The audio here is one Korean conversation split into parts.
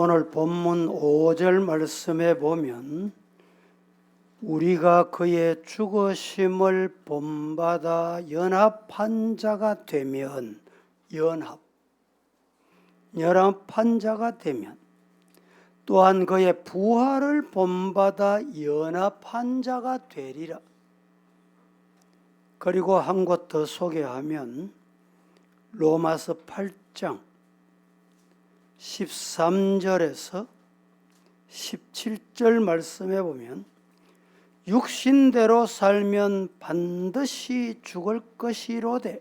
오늘 본문 5절 말씀에 보면 우리가 그의 죽으심을 본받아 연합한 자가 되면 연합한 자가 되면 또한 그의 부활을 본받아 연합한 자가 되리라. 그리고 한 곳 더 소개하면 로마서 8장 13절에서 17절 말씀에 보면 육신대로 살면 반드시 죽을 것이로되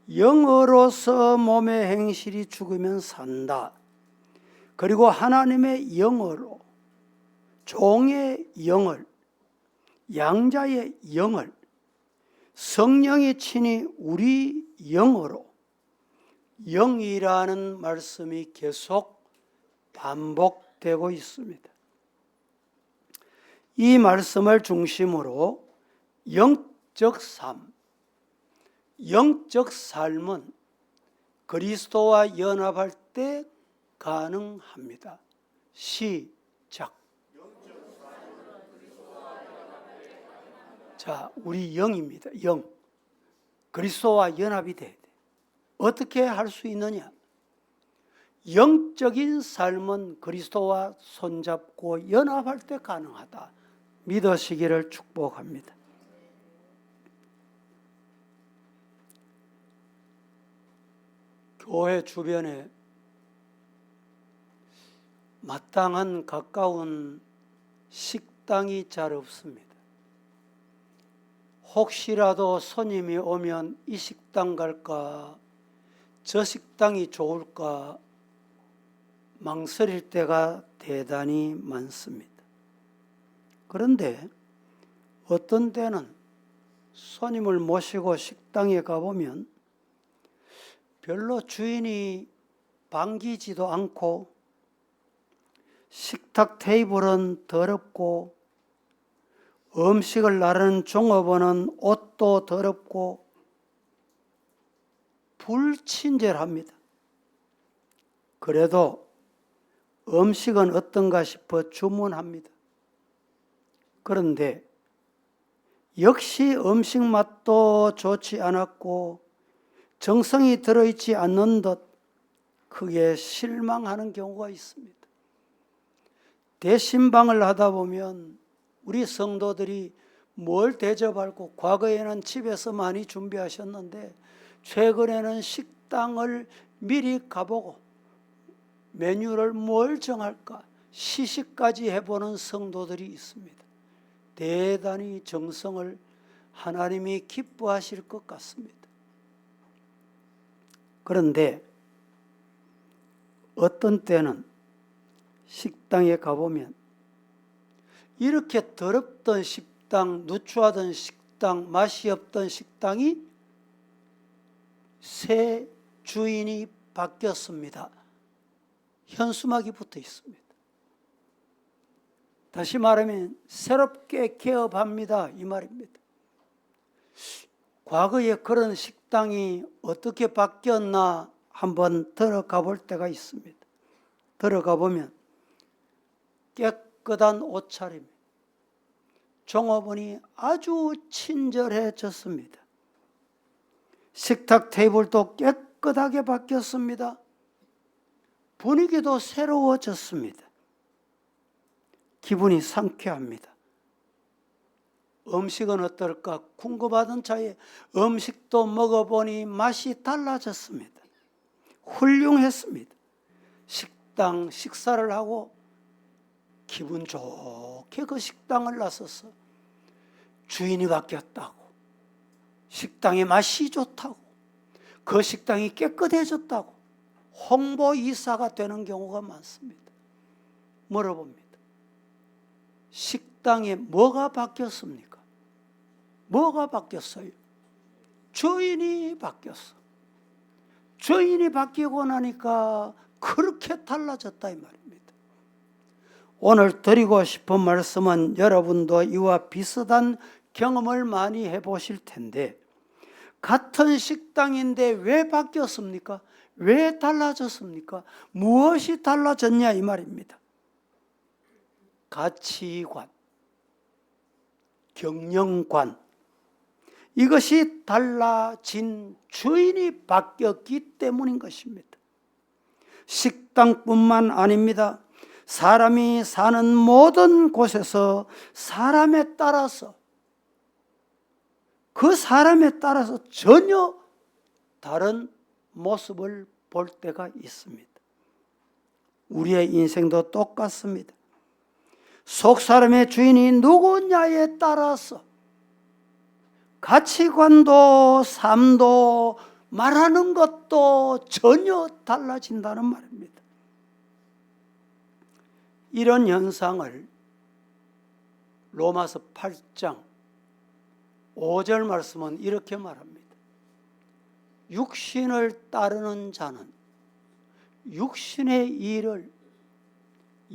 영으로서 몸의 행실이 죽으면 산다. 그리고 하나님의 영으로 종의 영을 양자의 영을 성령이 친히 우리 영으로 영이라는 말씀이 계속 반복되고 있습니다. 이 말씀을 중심으로 영적 삶은 그리스도와 연합할 때 가능합니다. 시작. 자, 우리 영입니다. 영. 그리스도와 연합이 돼야 돼. 어떻게 할 수 있느냐? 영적인 삶은 그리스도와 손잡고 연합할 때 가능하다. 믿으시기를 축복합니다. 교회 주변에 마땅한 가까운 식당이 잘 없습니다. 혹시라도 손님이 오면 이 식당 갈까, 저 식당이 좋을까 망설일 때가 대단히 많습니다. 그런데 어떤 때는 손님을 모시고 식당에 가보면 별로 주인이 반기지도 않고 식탁 테이블은 더럽고 음식을 나르는 종업원은 옷도 더럽고 불친절합니다. 그래도 음식은 어떤가 싶어 주문합니다. 그런데 역시 음식 맛도 좋지 않았고 정성이 들어있지 않는 듯 크게 실망하는 경우가 있습니다. 대신방을 하다 보면 우리 성도들이 뭘 대접할고, 과거에는 집에서 많이 준비하셨는데 최근에는 식당을 미리 가보고 메뉴를 뭘 정할까 시식까지 해보는 성도들이 있습니다. 대단히 정성을 하나님이 기뻐하실 것 같습니다. 그런데 어떤 때는 식당에 가보면 이렇게 더럽던 식당, 누추하던 식당, 맛이 없던 식당이 새 주인이 바뀌었습니다. 현수막이 붙어 있습니다. 다시 말하면 새롭게 개업합니다, 이 말입니다. 과거에 그런 식당이 어떻게 바뀌었나 한번 들어가 볼 때가 있습니다. 들어가 보면 깨끗한 옷차림, 종업원이 아주 친절해졌습니다. 식탁 테이블도 깨끗하게 바뀌었습니다. 분위기도 새로워졌습니다. 기분이 상쾌합니다. 음식은 어떨까 궁금하던 차에 음식도 먹어보니 맛이 달라졌습니다. 훌륭했습니다. 식사를 하고 기분 좋게 그 식당을 나서서 주인이 바뀌었다고, 식당의 맛이 좋다고, 그 식당이 깨끗해졌다고 홍보이사가 되는 경우가 많습니다. 물어봅니다. 식당에 뭐가 바뀌었습니까? 뭐가 바뀌었어요? 주인이 바뀌었어. 주인이 바뀌고 나니까 그렇게 달라졌다 이 말입니다. 오늘 드리고 싶은 말씀은 여러분도 이와 비슷한 경험을 많이 해보실 텐데, 같은 식당인데 왜 바뀌었습니까? 왜 달라졌습니까? 무엇이 달라졌냐 이 말입니다. 가치관, 경영관, 이것이 달라진 주인이 바뀌었기 때문인 것입니다. 식당뿐만 아닙니다. 사람이 사는 모든 곳에서 사람에 따라서, 그 사람에 따라서 전혀 다른 모습을 볼 때가 있습니다. 우리의 인생도 똑같습니다. 속 사람의 주인이 누구냐에 따라서 가치관도 삶도 말하는 것도 전혀 달라진다는 말입니다. 이런 현상을 로마서 8장 5절 말씀은 이렇게 말합니다. 육신을 따르는 자는 육신의 일을,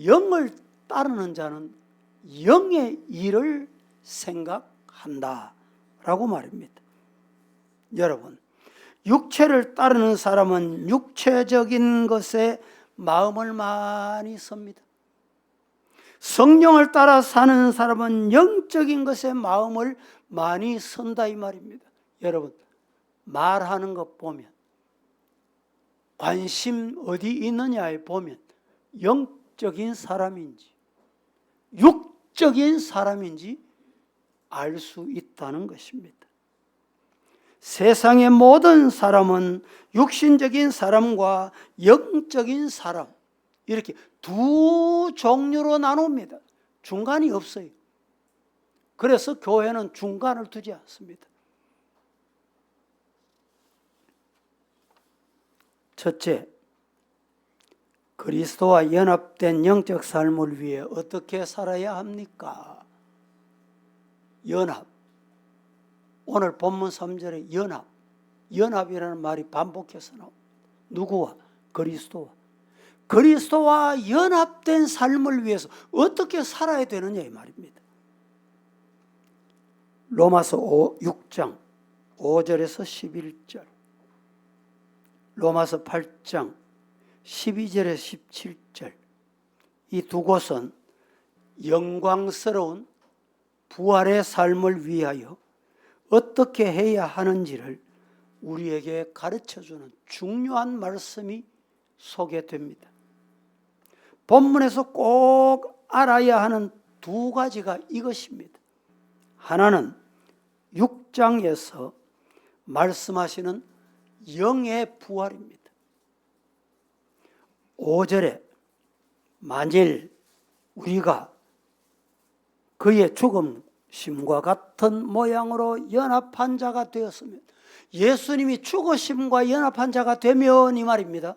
영을 따르는 자는 영의 일을 생각한다 라고 말입니다. 여러분, 육체를 따르는 사람은 육체적인 것에 마음을 많이 씁니다. 성령을 따라 사는 사람은 영적인 것에 마음을 많이 쓴다 이 말입니다. 여러분, 말하는 것 보면, 관심 어디 있느냐에 보면 영적인 사람인지 육적인 사람인지 알 수 있다는 것입니다. 세상의 모든 사람은 육신적인 사람과 영적인 사람, 이렇게 두 종류로 나눕니다. 중간이 없어요. 그래서 교회는 중간을 두지 않습니다. 첫째, 그리스도와 연합된 영적 삶을 위해 어떻게 살아야 합니까? 연합. 오늘 본문 3절에 연합. 연합이라는 말이 반복해서 나옵니다. 누구와? 그리스도와. 그리스도와 연합된 삶을 위해서 어떻게 살아야 되느냐 이 말입니다. 로마서 6장 5절에서 11절, 로마서 8장 12절에서 17절, 이 두 곳은 영광스러운 부활의 삶을 위하여 어떻게 해야 하는지를 우리에게 가르쳐주는 중요한 말씀이 소개됩니다. 본문에서 꼭 알아야 하는 두 가지가 이것입니다. 하나는 6장에서 말씀하시는 영의 부활입니다. 5절에 만일 우리가 그의 죽음심과 같은 모양으로 연합한 자가 되었으면, 예수님이 죽으심과 연합한 자가 되면 이 말입니다.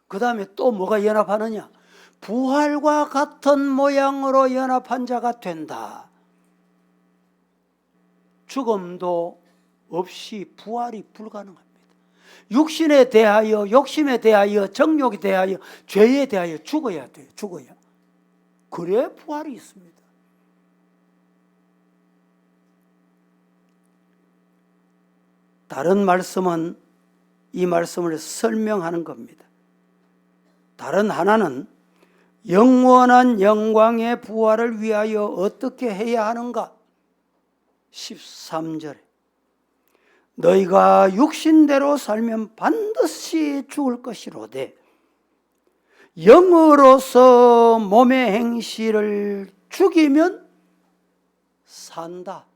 그 다음에 또 뭐가 연합하느냐? 부활과 같은 모양으로 연합한 자가 된다. 죽음도 없이 부활이 불가능합니다. 육신에 대하여, 욕심에 대하여, 정욕에 대하여, 죄에 대하여 죽어야 돼요. 죽어야. 그래야 부활이 있습니다. 다른 말씀은 이 말씀을 설명하는 겁니다. 다른 하나는 영원한 영광의 부활을 위하여 어떻게 해야 하는가? 13절에 너희가 육신대로 살면 반드시 죽을 것이로되 영으로서 몸의 행실을 죽이면 산다.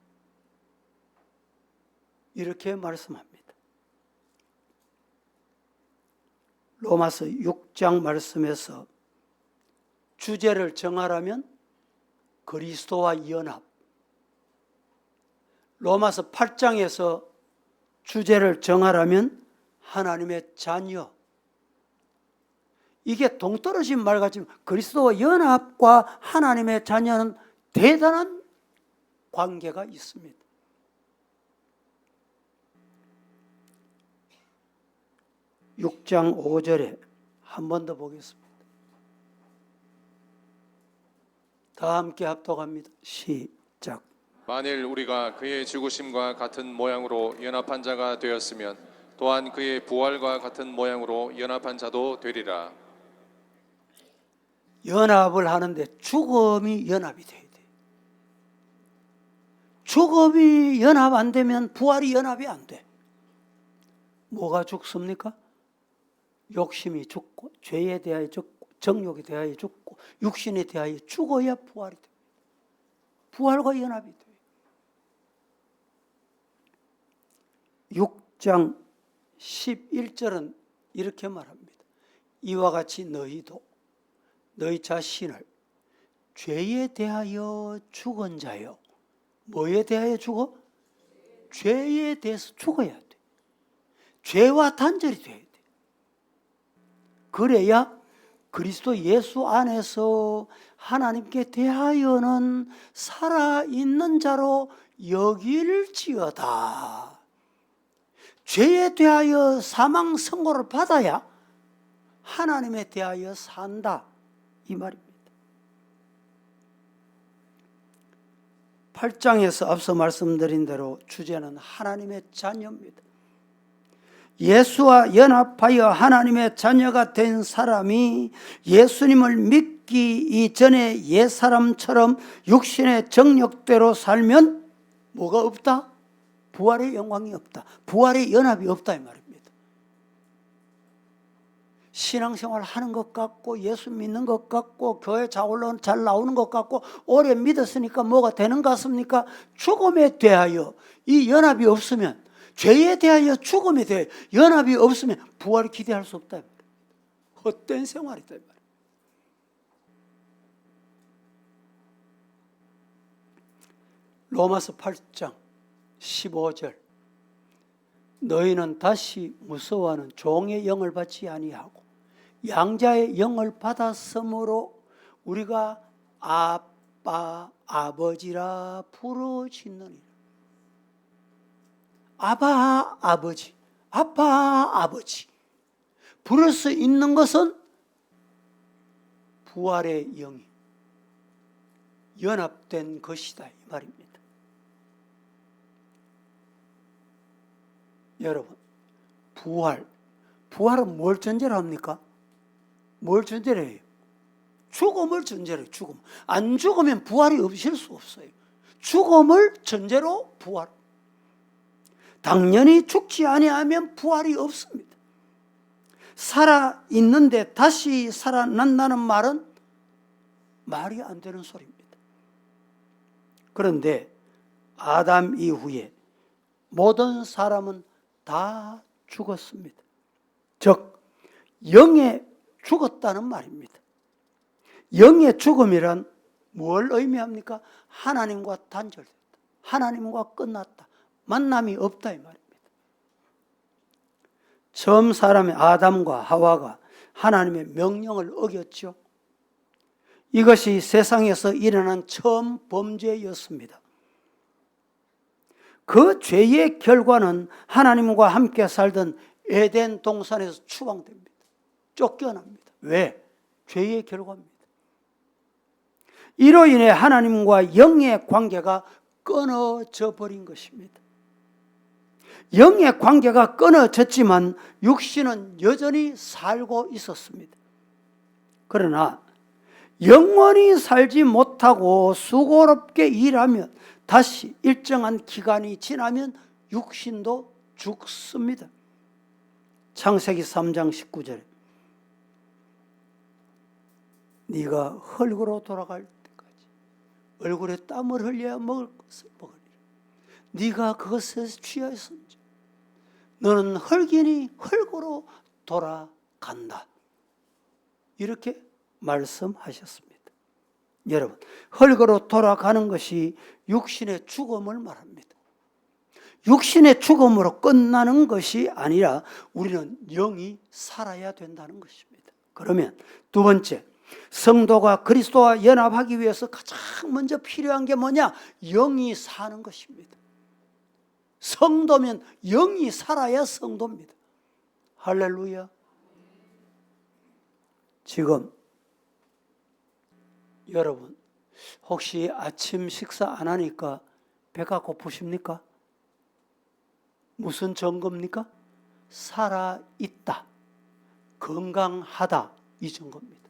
이렇게 말씀합니다. 로마서 6장 말씀에서 주제를 정하라면 그리스도와 연합, 로마서 8장에서 주제를 정하라면 하나님의 자녀. 이게 동떨어진 말 같지만 그리스도와 연합과 하나님의 자녀는 대단한 관계가 있습니다. 육 장 5절에 한 번 더 보겠습니다. 다 함께 합독합니다. 시작. 만일 우리가 그의 죽으심과 같은 모양으로 연합한 자가 되었으면 또한 그의 부활과 같은 모양으로 연합한 자도 되리라. 연합을 하는데 죽음이 연합이 돼야 돼. 죽음이 연합 안 되면 부활이 연합이 안 돼. 뭐가 죽습니까? 욕심이 죽고, 죄에 대하여 죽고, 정욕에 대하여 죽고, 육신에 대하여 죽어야 부활이 돼. 부활과 연합이 돼. 6장 11절은 이렇게 말합니다. 이와 같이 너희도 너희 자신을 죄에 대하여 죽은 자요. 뭐에 대하여 죽어? 죄에 대해서 죽어야 돼. 죄와 단절이 돼야 돼. 그래야 그리스도 예수 안에서 하나님께 대하여는 살아있는 자로 여길지어다. 죄에 대하여 사망 선고를 받아야 하나님에 대하여 산다, 이 말입니다. 8장에서 앞서 말씀드린 대로 주제는 하나님의 자녀입니다. 예수와 연합하여 하나님의 자녀가 된 사람이 예수님을 믿기 이전에 옛사람처럼 육신의 정욕대로 살면 뭐가 없다? 부활의 영광이 없다. 부활의 연합이 없다, 이 말입니다. 신앙생활 하는 것 같고, 예수 믿는 것 같고, 교회 잘 나오는 것 같고, 오래 믿었으니까 뭐가 되는 것 같습니까? 죽음에 대하여 이 연합이 없으면, 죄에 대하여 죽음에 대하여 연합이 없으면 부활을 기대할 수 없다. 헛된 생활이다. 로마서 8장 15절. 너희는 다시 무서워하는 종의 영을 받지 아니하고 양자의 영을 받았으므로 우리가 아빠 아버지라 부르짖느니라. 아바 아버지, 아빠 아버지 부를 수 있는 것은 부활의 영이 연합된 것이다, 이 말입니다. 여러분, 부활은 뭘 전제로 합니까? 뭘 전제로 해요? 죽음을 전제로 해요. 죽음. 안 죽으면 부활이 없을 수 없어요. 죽음을 전제로 부활. 당연히 죽지 아니하면 부활이 없습니다. 살아 있는데 다시 살아난다는 말은 말이 안 되는 소리입니다. 그런데 아담 이후에 모든 사람은 다 죽었습니다. 즉 영에 죽었다는 말입니다. 영의 죽음이란 뭘 의미합니까? 하나님과 단절됐다. 하나님과 끝났다. 만남이 없다, 이 말입니다. 처음 사람의 아담과 하와가 하나님의 명령을 어겼죠. 이것이 세상에서 일어난 처음 범죄였습니다. 그 죄의 결과는 하나님과 함께 살던 에덴 동산에서 추방됩니다. 쫓겨납니다. 왜? 죄의 결과입니다. 이로 인해 하나님과 영의 관계가 끊어져 버린 것입니다. 영의 관계가 끊어졌지만 육신은 여전히 살고 있었습니다. 그러나 영원히 살지 못하고 수고롭게 일하면 다시 일정한 기간이 지나면 육신도 죽습니다. 창세기 3장 19절에 네가 흙으로 돌아갈 때까지 얼굴에 땀을 흘려야 먹을 것을 먹으리라. 네가 그것에서 취하였은지 너는 흙이니 흙으로 돌아간다. 이렇게 말씀하셨습니다. 여러분, 흙으로 돌아가는 것이 육신의 죽음을 말합니다. 육신의 죽음으로 끝나는 것이 아니라 우리는 영이 살아야 된다는 것입니다. 그러면 두 번째, 성도가 그리스도와 연합하기 위해서 가장 먼저 필요한 게 뭐냐? 영이 사는 것입니다. 성도면 영이 살아야 성도입니다. 할렐루야. 지금 여러분 혹시 아침 식사 안 하니까 배가 고프십니까? 무슨 증거입니까? 살아있다, 건강하다, 이 증거입니다.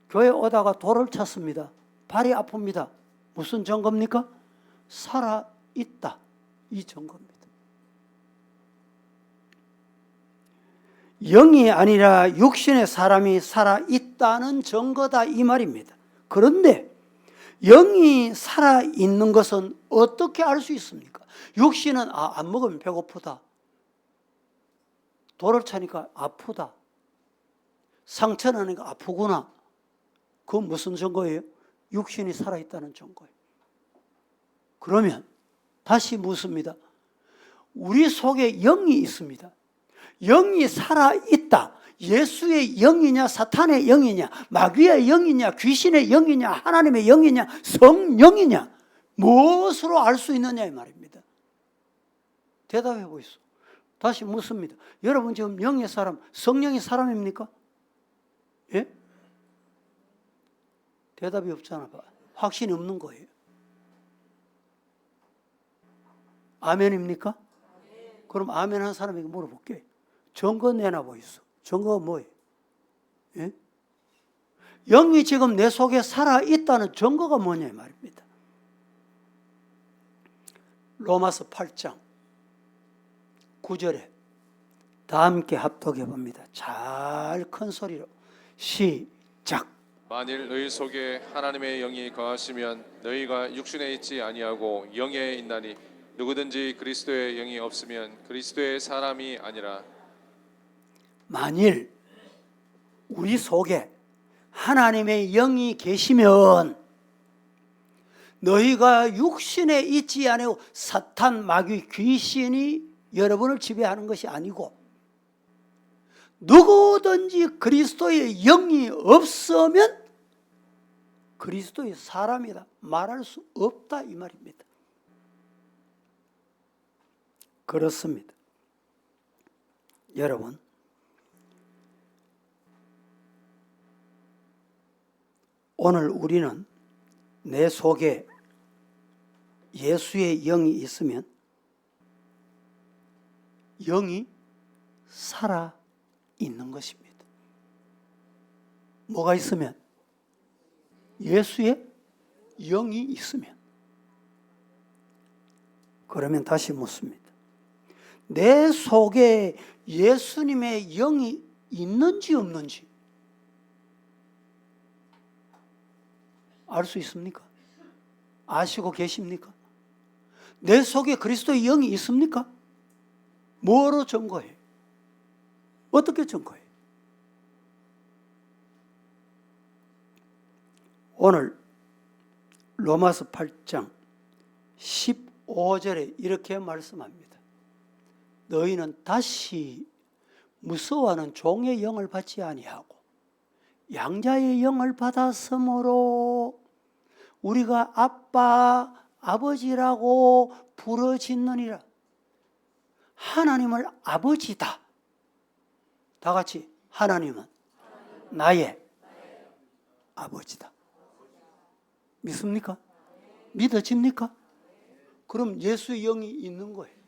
교회 오다가 돌을 쳤습니다. 발이 아픕니다. 무슨 증거입니까? 살아있다, 이 증거입니다. 영이 아니라 육신의 사람이 살아있다는 증거다, 이 말입니다. 그런데 영이 살아있는 것은 어떻게 알 수 있습니까? 육신은 안 먹으면 배고프다, 돌을 차니까 아프다, 상처 나니까 아프구나. 그건 무슨 증거예요? 육신이 살아있다는 증거예요. 그러면 다시 묻습니다. 우리 속에 영이 있습니다. 영이 살아있다. 예수의 영이냐, 사탄의 영이냐, 마귀의 영이냐, 귀신의 영이냐, 하나님의 영이냐, 성령이냐, 무엇으로 알 수 있느냐 이 말입니다. 대답해 보이소. 다시 묻습니다. 여러분 지금 영의 사람, 성령의 사람입니까? 예? 대답이 없잖아. 확신이 없는 거예요. 아멘입니까? 그럼 아멘 한 사람에게 물어볼게요. 증거 내놔 보이소. 증거가 뭐예요? 예? 영이 지금 내 속에 살아있다는 증거가 뭐냐 이 말입니다. 로마서 8장 9절에 다 함께 합독해 봅니다. 잘 큰 소리로 시작. 만일 너희 속에 하나님의 영이 거하시면 너희가 육신에 있지 아니하고 영에 있나니 누구든지 그리스도의 영이 없으면 그리스도의 사람이 아니라. 만일 우리 속에 하나님의 영이 계시면 너희가 육신에 있지 아니하고 사탄, 마귀, 귀신이 여러분을 지배하는 것이 아니고 누구든지 그리스도의 영이 없으면 그리스도의 사람이다 말할 수 없다 이 말입니다. 그렇습니다. 여러분, 오늘 우리는 내 속에 예수의 영이 있으면 영이 살아 있는 것입니다. 뭐가 있으면? 예수의 영이 있으면. 그러면 다시 묻습니다. 내 속에 예수님의 영이 있는지 없는지 알 수 있습니까? 아시고 계십니까? 내 속에 그리스도의 영이 있습니까? 뭐로 증거해요? 어떻게 증거해요? 오늘 로마서 8장 15절에 이렇게 말씀합니다. 너희는 다시 무서워하는 종의 영을 받지 아니하고 양자의 영을 받았으므로 우리가 아빠, 아버지라고 부르짖느니라. 하나님을 아버지다. 다 같이 하나님은 나의 아버지다. 믿습니까? 믿어집니까? 그럼 예수의 영이 있는 거예요.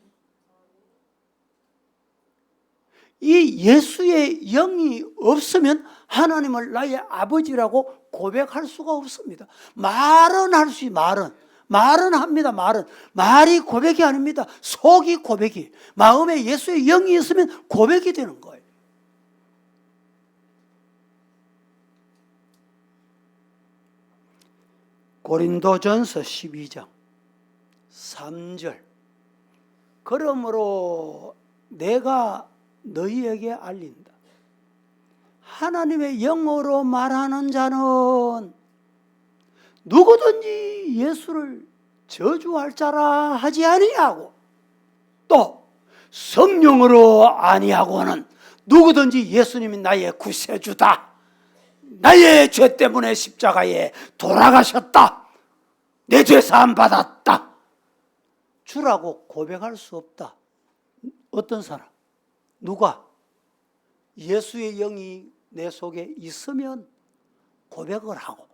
이 예수의 영이 없으면 하나님을 나의 아버지라고 고백할 수가 없습니다. 말은 할 수 있어요. 말은 합니다. 말이 고백이 아닙니다. 속이 고백이. 마음에 예수의 영이 있으면 고백이 되는 거예요. 고린도전서 12장 3절. 그러므로 내가 너희에게 알린다. 하나님의 영으로 말하는 자는 누구든지 예수를 저주할 자라 하지 아니하고 또 성령으로 아니하고는 누구든지 예수님이 나의 구세주다, 나의 죄 때문에 십자가에 돌아가셨다, 내 죄 사함 받았다 주라고 고백할 수 없다. 어떤 사람? 누가? 예수의 영이 내 속에 있으면 고백을 하고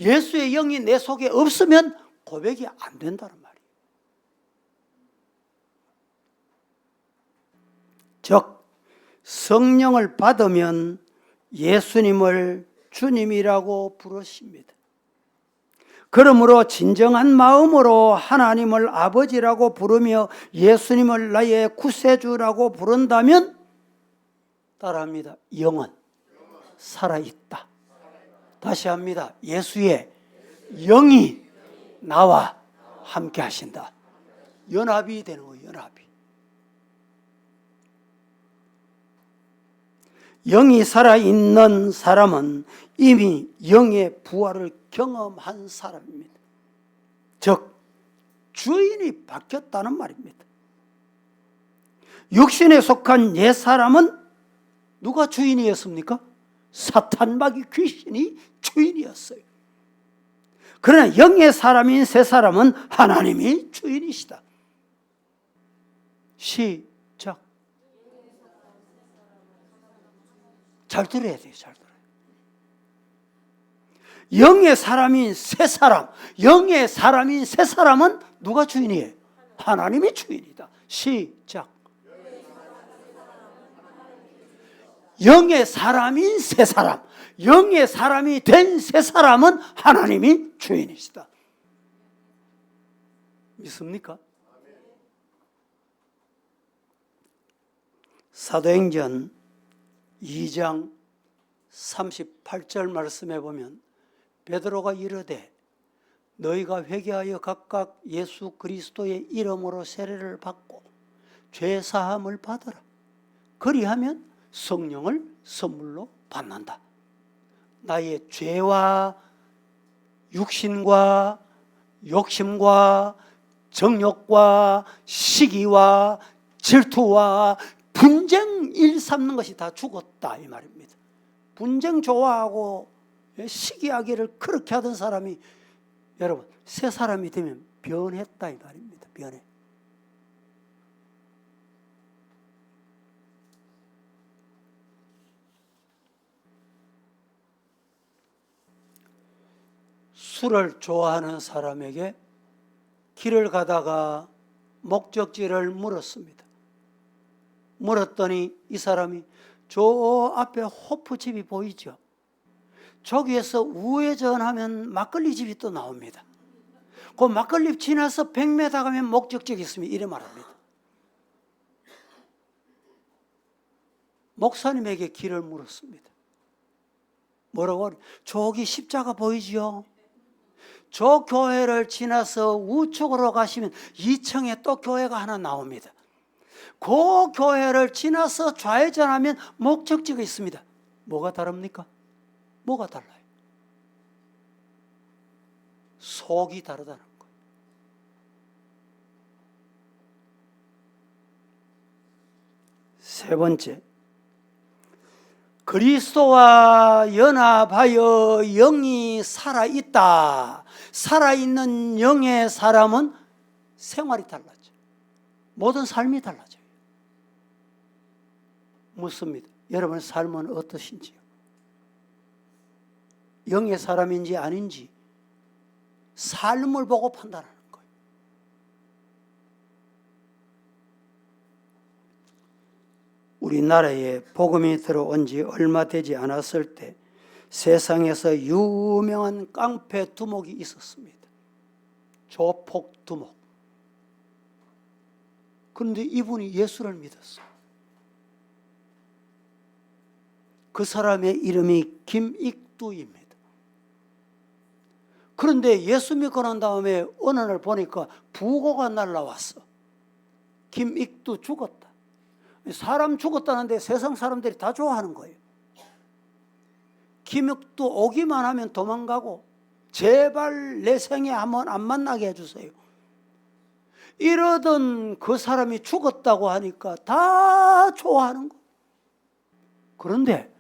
예수의 영이 내 속에 없으면 고백이 안 된다는 말이에요. 즉 성령을 받으면 예수님을 주님이라고 부르십니다. 그러므로 진정한 마음으로 하나님을 아버지라고 부르며 예수님을 나의 구세주라고 부른다면 따라합니다. 영은 살아있다. 다시 합니다. 예수의 영이 나와 함께 하신다. 연합이 되는 거예요. 연합이. 영이 살아있는 사람은 이미 영의 부활을 경험한 사람입니다. 즉 주인이 바뀌었다는 말입니다. 육신에 속한 옛 사람은 누가 주인이었습니까? 사탄 마귀 귀신이 주인이었어요. 그러나 영의 사람인 새 사람은 하나님이 주인이시다. 시작. 잘 들어야 돼요. 잘 들어요. 영의 사람인 새 사람, 영의 사람인 새 사람은 누가 주인이에요? 하나님이 주인이다. 시작. 영의 사람인 새 사람, 영의 사람이 된 새 사람은 하나님이 주인이시다. 믿습니까? 사도행전 2장 38절 말씀에 보면 베드로가 이르되 너희가 회개하여 각각 예수 그리스도의 이름으로 세례를 받고 죄 사함을 받으라. 그리하면 성령을 선물로 받는다. 나의 죄와 육신과 욕심과 정욕과 시기와 질투와 분쟁 일삼는 것이 다 죽었다 이 말입니다. 분쟁 좋아하고 시기하기를 그렇게 하던 사람이 여러분 새 사람이 되면 변했다 이 말입니다. 변해. 술을 좋아하는 사람에게 길을 가다가 목적지를 물었습니다. 물었더니 이 사람이 저 앞에 호프집이 보이죠? 저기에서 우회전하면 막걸리 집이 또 나옵니다. 그 막걸리 지나서 100m 가면 목적지가 있습니다. 이래 말합니다. 목사님에게 길을 물었습니다. 뭐라고? 저기 십자가 보이죠? 저 교회를 지나서 우측으로 가시면 2층에 또 교회가 하나 나옵니다. 그 교회를 지나서 좌회전하면 목적지가 있습니다. 뭐가 다릅니까? 뭐가 달라요? 속이 다르다는 거예요. 세 번째, 그리스도와 연합하여 영이 살아있다. 살아있는 영의 사람은 생활이 달라져. 모든 삶이 달라져요. 묻습니다. 여러분의 삶은 어떠신지요? 영의 사람인지 아닌지 삶을 보고 판단하는 거예요. 우리나라에 복음이 들어온 지 얼마 되지 않았을 때 세상에서 유명한 깡패 두목이 있었습니다. 조폭 두목. 그런데 이분이 예수를 믿었어요. 그 사람의 이름이 김익두입니다. 그런데 예수 믿고 난 다음에 어느 날 보니까 부고가 날라왔어. 김익두 죽었다. 사람 죽었다는데 세상 사람들이 다 좋아하는 거예요. 김익두 오기만 하면 도망가고 제발 내 생에 한번 안 만나게 해주세요. 이러던 그 사람이 죽었다고 하니까 다 좋아하는 거예요. 그런데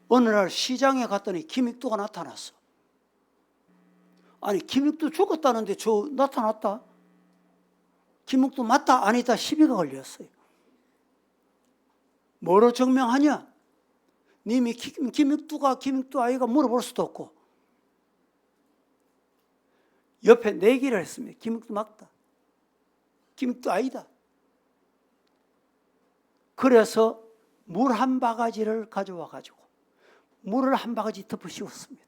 어느 날 시장에 갔더니 김익두가 나타났어. 아니 김익두 죽었다는데 저 나타났다. 김익두 맞다 아니다 시비가 걸렸어요. 뭐로 증명하냐? 님이 김익두 아이가 물어볼 수도 없고 옆에 내기를 했습니다. 김익두 맞다. 김익두 아니다. 그래서 물 한 바가지를 가져와 가지고 물을 한 바가지 덮어 씌웠습니다.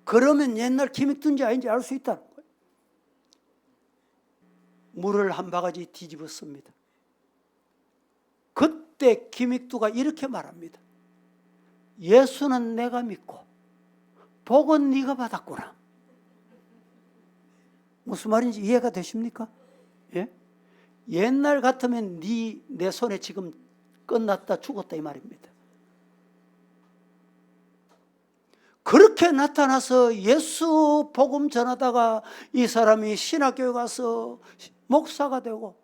그러면 옛날 기믹든지 아닌지 알 수 있다는 거예요. 물을 한 바가지 뒤집었습니다. 그때 기믹두가 이렇게 말합니다. 예수는 내가 믿고 복은 네가 받았구나. 무슨 말인지 이해가 되십니까? 예? 옛날 같으면 내 손에 지금 끝났다 죽었다 이 말입니다. 그렇게 나타나서 예수 복음 전하다가 이 사람이 신학교에 가서 목사가 되고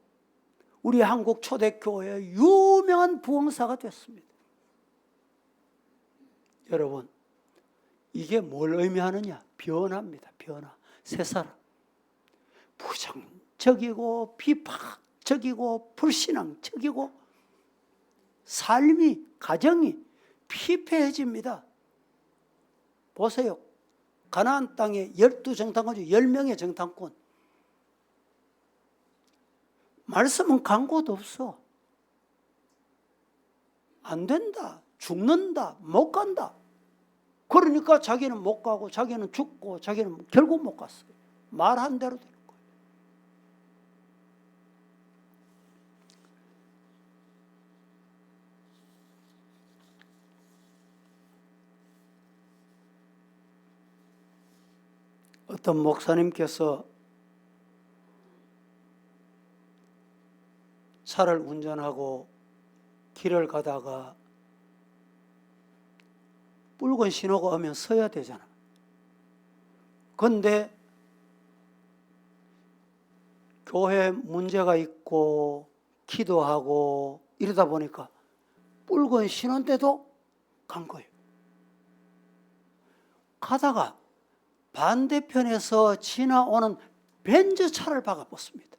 우리 한국 초대교회의 유명한 부흥사가 됐습니다. 여러분, 이게 뭘 의미하느냐? 변화입니다. 변화. 새 사람. 부정적이고 비판적이고 불신앙적이고 삶이, 가정이 피폐해집니다. 보세요. 가나안 땅에 12정탐권 중 10명의 정탐권. 말씀은 간 곳 없어. 안 된다. 죽는다. 못 간다. 그러니까 자기는 못 가고 자기는 죽고 자기는 결국 못 갔어요. 말한 대로 되는 거예요. 어떤 목사님께서 차를 운전하고 길을 가다가 붉은 신호가 오면 서야 되잖아. 그런데 교회에 문제가 있고 기도하고 이러다 보니까 붉은 신호인데도 간 거예요. 가다가 반대편에서 지나오는 벤츠차를 박아봤습니다.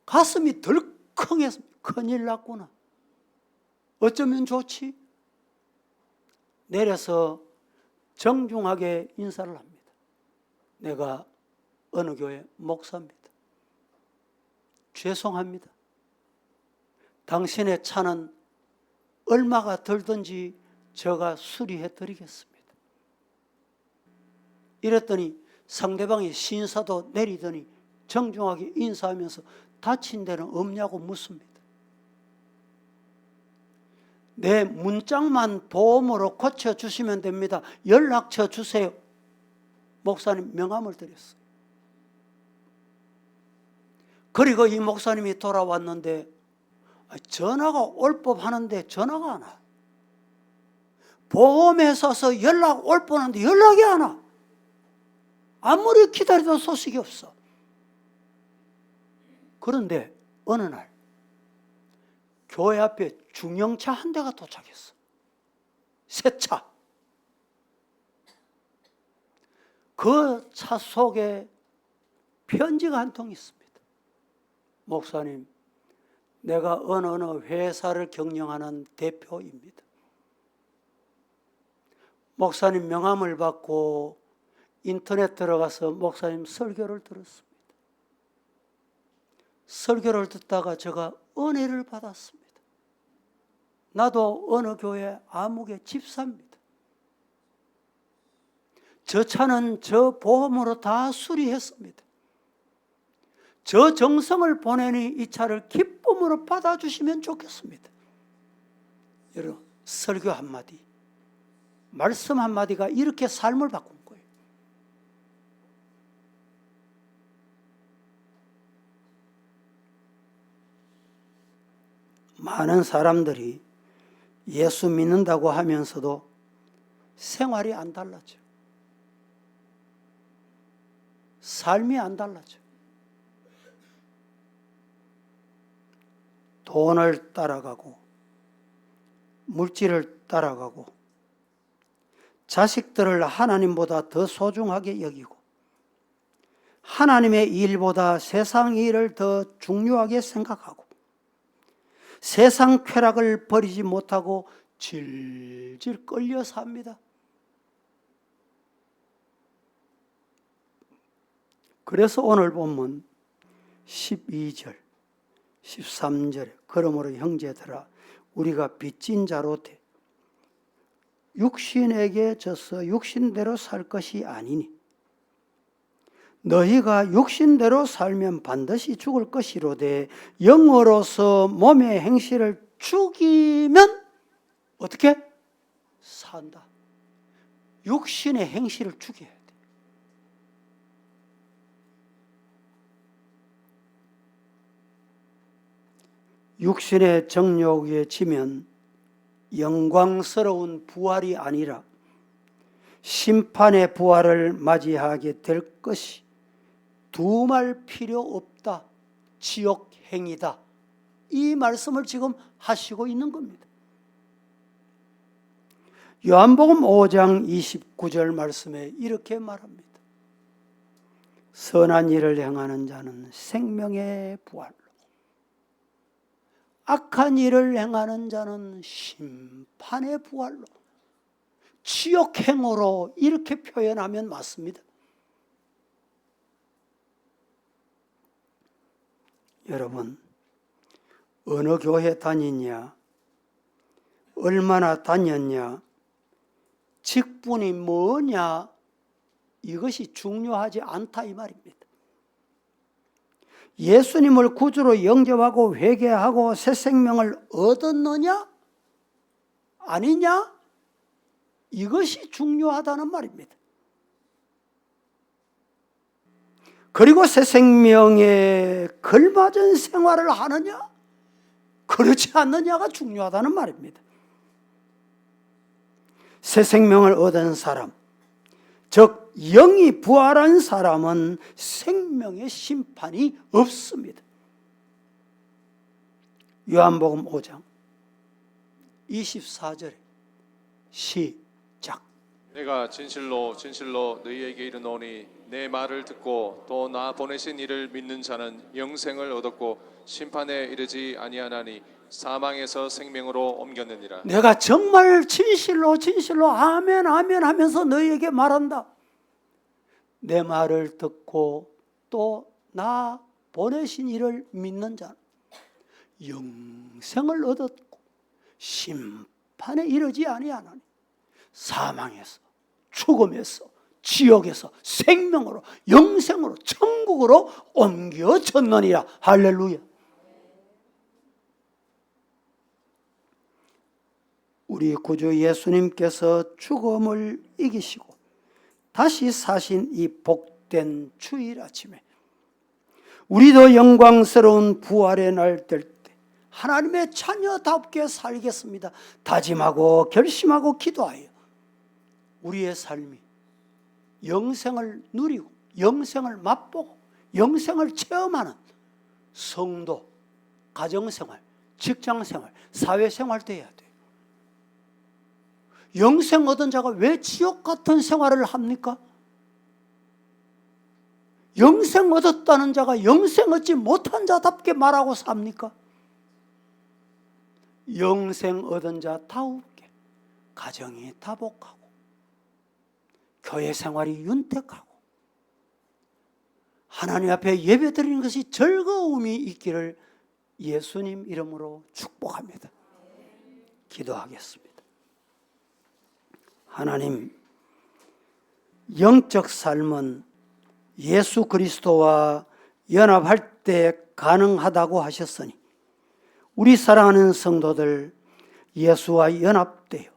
가슴이 덜컹했습니다. 큰일 났구나. 어쩌면 좋지? 내려서 정중하게 인사를 합니다. 내가 어느 교회 목사입니다. 죄송합니다. 당신의 차는 얼마가 들든지 제가 수리해 드리겠습니다. 이랬더니 상대방이 신사도 내리더니 정중하게 인사하면서 다친 데는 없냐고 묻습니다. 내 문짝만 보험으로 고쳐주시면 됩니다. 연락처 주세요. 목사님 명함을 드렸어요. 그리고 이 목사님이 돌아왔는데 전화가 올 법하는데 전화가 안 와. 보험회사에서 연락 올 뻔한데 연락이 안 와. 아무리 기다려도 소식이 없어. 그런데 어느 날 교회 앞에 중형차 한 대가 도착했어. 새 차. 그 차 속에 편지가 한 통 있습니다. 목사님, 내가 어느 회사를 경영하는 대표입니다. 목사님 명함을 받고 인터넷 들어가서 목사님 설교를 들었습니다. 설교를 듣다가 제가 은혜를 받았습니다. 나도 어느 교회 아무개 집사입니다. 저 차는 저 보험으로 다 수리했습니다. 저 정성을 보내니 이 차를 기쁨으로 받아주시면 좋겠습니다. 여러분, 설교 한마디, 말씀 한마디가 이렇게 삶을 바꾼 거예요. 많은 사람들이 예수 믿는다고 하면서도 생활이 안 달라져. 삶이 안 달라져. 돈을 따라가고 물질을 따라가고 자식들을 하나님보다 더 소중하게 여기고 하나님의 일보다 세상 일을 더 중요하게 생각하고 세상 쾌락을 버리지 못하고 질질 끌려 삽니다. 그래서 오늘 본문 12절 13절에 그러므로 형제들아 우리가 빚진 자로 돼 육신에게 져서 육신대로 살 것이 아니니 너희가 육신대로 살면 반드시 죽을 것이로되 영으로서 몸의 행실을 죽이면 어떻게? 산다. 육신의 행실을 죽여야 돼. 육신의 정욕에 지면 영광스러운 부활이 아니라 심판의 부활을 맞이하게 될 것이 두말 필요 없다. 지옥행이다. 이 말씀을 지금 하시고 있는 겁니다. 요한복음 5장 29절 말씀에 이렇게 말합니다. 선한 일을 행하는 자는 생명의 부활로 악한 일을 행하는 자는 심판의 부활로 지옥행으로 이렇게 표현하면 맞습니다. 여러분 어느 교회 다니냐 얼마나 다녔냐 직분이 뭐냐 이것이 중요하지 않다 이 말입니다. 예수님을 구주로 영접하고 회개하고 새 생명을 얻었느냐 아니냐 이것이 중요하다는 말입니다. 그리고 새 생명에 걸맞은 생활을 하느냐 그렇지 않느냐가 중요하다는 말입니다. 새 생명을 얻은 사람 즉 영이 부활한 사람은 생명의 심판이 없습니다. 요한복음 5장 24절에 시작. 내가 진실로 진실로 너희에게 이르노니 내 말을 듣고 또 나 보내신 이를 믿는 자는 영생을 얻었고 심판에 이르지 아니하나니 사망에서 생명으로 옮겼느니라. 내가 정말 진실로 진실로 아멘 아멘 하면서 너희에게 말한다. 내 말을 듣고 또 나 보내신 이를 믿는 자는 영생을 얻었고 심판에 이르지 아니하나니 사망에서 죽음에서 지옥에서 생명으로 영생으로 천국으로 옮겨졌느니라. 할렐루야. 우리 구주 예수님께서 죽음을 이기시고 다시 사신 이 복된 주일 아침에 우리도 영광스러운 부활의 날 될 때 하나님의 자녀답게 살겠습니다. 다짐하고 결심하고 기도하여 우리의 삶이 영생을 누리고 영생을 맛보고 영생을 체험하는 성도, 가정생활, 직장생활, 사회생활 돼야 돼요. 영생 얻은 자가 왜 지옥 같은 생활을 합니까? 영생 얻었다는 자가 영생 얻지 못한 자답게 말하고 삽니까? 영생 얻은 자다우게 가정이 다복하고 교회 생활이 윤택하고 하나님 앞에 예배드리는 것이 즐거움이 있기를 예수님 이름으로 축복합니다. 기도하겠습니다. 하나님, 영적 삶은 예수 그리스도와 연합할 때 가능하다고 하셨으니 우리 사랑하는 성도들 예수와 연합되어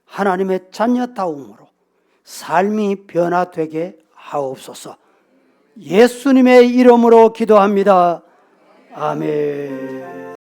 하나님의 자녀다움으로 삶이 변화되게 하옵소서. 예수님의 이름으로 기도합니다. 아멘.